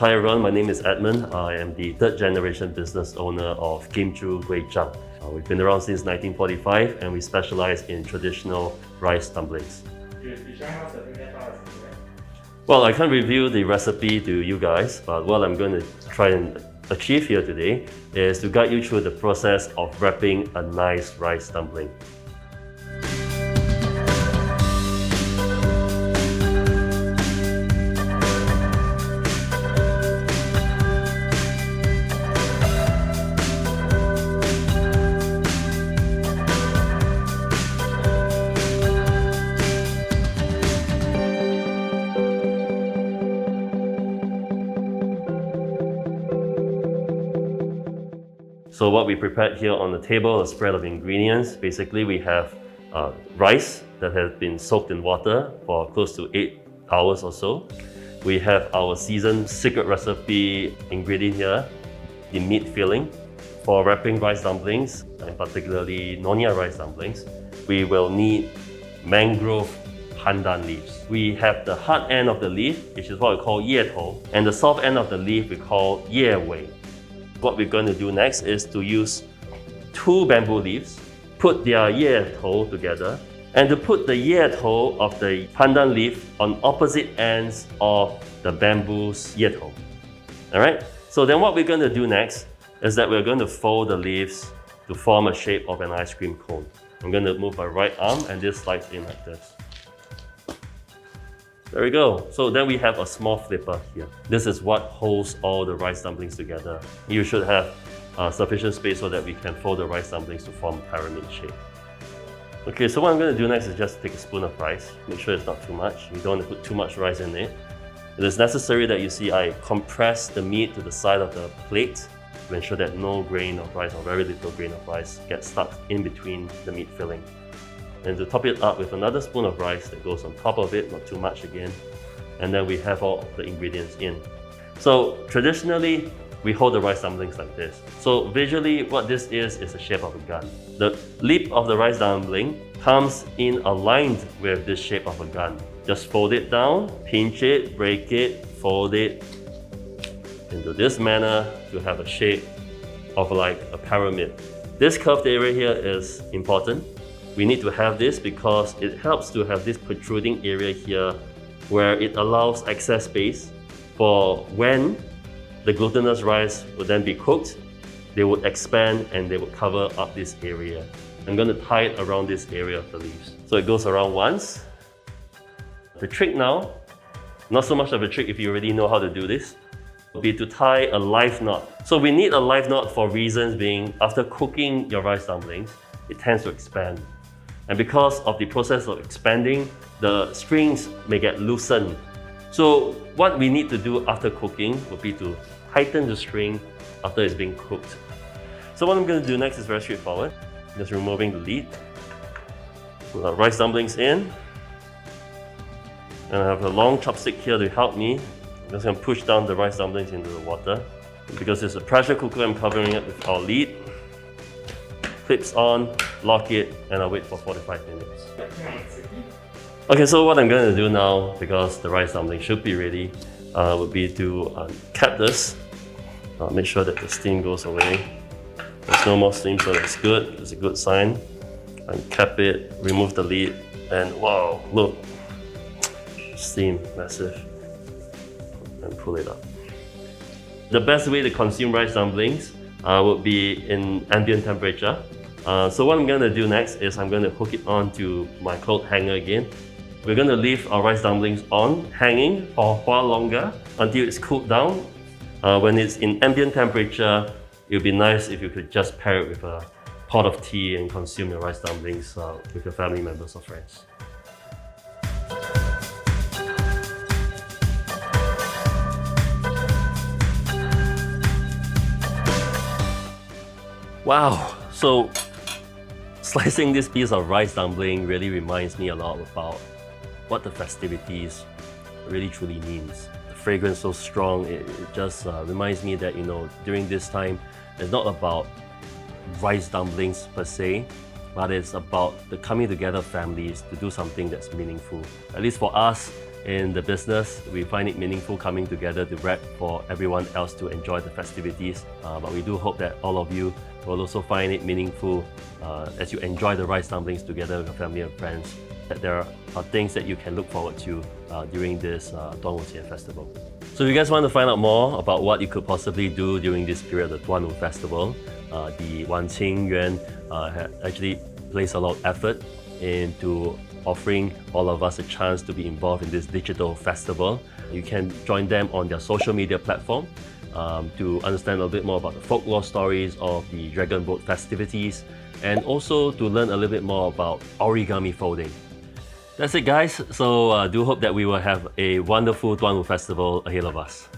Hi everyone, my name is Edmund. I am the third generation business owner of Kim Choo Kueh Chang. We've been around since 1945 and we specialize in traditional rice dumplings. You share us the recipe. Well, I can't reveal the recipe to you guys, but what I'm going to try and achieve here today is to guide you through the process of wrapping a nice rice dumpling. So what we prepared here on the table, a spread of ingredients. Basically, we have rice that has been soaked in water for close to 8 hours or so. We have our seasoned secret recipe ingredient here, the meat filling. For wrapping rice dumplings, and particularly Nonya rice dumplings, we will need mangrove pandan leaves. We have the hard end of the leaf, which is what we call 叶头, and the soft end of the leaf we call 叶尾. What we're going to do next is to use 2 bamboo leaves, put their 叶头 together, and to put the 叶头 of the pandan leaf on opposite ends of the bamboo's 叶头. Alright? So then what we're going to do next is that we're going to fold the leaves to form a shape of an ice cream cone. I'm going to move my right arm and this slides in like this. There we go. So then we have a small flipper here. This is what holds all the rice dumplings together. You should have sufficient space so that we can fold the rice dumplings to form a pyramid shape. Okay, so what I'm going to do next is just take a spoon of rice. Make sure it's not too much. You don't want to put too much rice in it. It is necessary that you see I compress the meat to the side of the plate to ensure that no grain of rice or very little grain of rice gets stuck in between the meat filling. And to top it up with another spoon of rice that goes on top of it, not too much again. And then we have all the ingredients in. So traditionally, we hold the rice dumplings like this. So visually, what this is the shape of a gun. The lip of the rice dumpling comes in aligned with this shape of a gun. Just fold it down, pinch it, break it, fold it into this manner to have a shape of like a pyramid. This curved area here is important. We need to have this because it helps to have this protruding area here where it allows excess space for when the glutinous rice would then be cooked, they would expand and they would cover up this area. I'm going to tie it around this area of the leaves. So it goes around once. The trick now, not so much of a trick if you already know how to do this, would be to tie a live knot. So we need a live knot for reasons being after cooking your rice dumplings, it tends to expand. And because of the process of expanding, the strings may get loosened. So what we need to do after cooking would be to tighten the string after it's being cooked. So what I'm going to do next is very straightforward. Just removing the lid. Put our rice dumplings in. And I have a long chopstick here to help me. I'm just going to push down the rice dumplings into the water. Because it's a pressure cooker, I'm covering it with our lid. Clips on, lock it, and I'll wait for 45 minutes. Okay, so what I'm going to do now, because the rice dumpling should be ready, would be to cap this. Make sure that the steam goes away. There's no more steam, so that's good. It's a good sign. Uncap it, remove the lid, and wow, look, steam, massive. And pull it up. The best way to consume rice dumplings would be in ambient temperature. So what I'm going to do next is I'm going to hook it onto my cloth hanger again. We're going to leave our rice dumplings on, hanging for a while longer until it's cooled down. When it's in ambient temperature, it would be nice if you could just pair it with a pot of tea and consume your rice dumplings with your family members or friends. Wow, so slicing this piece of rice dumpling really reminds me a lot about what the festivities really truly means. The fragrance so strong, it just reminds me that, you know, during this time, it's not about rice dumplings per se, but it's about the coming together of families to do something that's meaningful. At least for us, in the business. We find it meaningful coming together to wrap for everyone else to enjoy the festivities. But we do hope that all of you will also find it meaningful as you enjoy the rice dumplings together with your family and friends, that there are things that you can look forward to during this Duan Wu Festival. So if you guys want to find out more about what you could possibly do during this period of the Duan Wu Festival, the Wan Qing Yuan actually placed a lot of effort into offering all of us a chance to be involved in this digital festival. You can join them on their social media platform to understand a little bit more about the folklore stories of the Dragon Boat festivities, and also to learn a little bit more about origami folding. That's it, guys. So do hope that we will have a wonderful Duan Wu Festival ahead of us.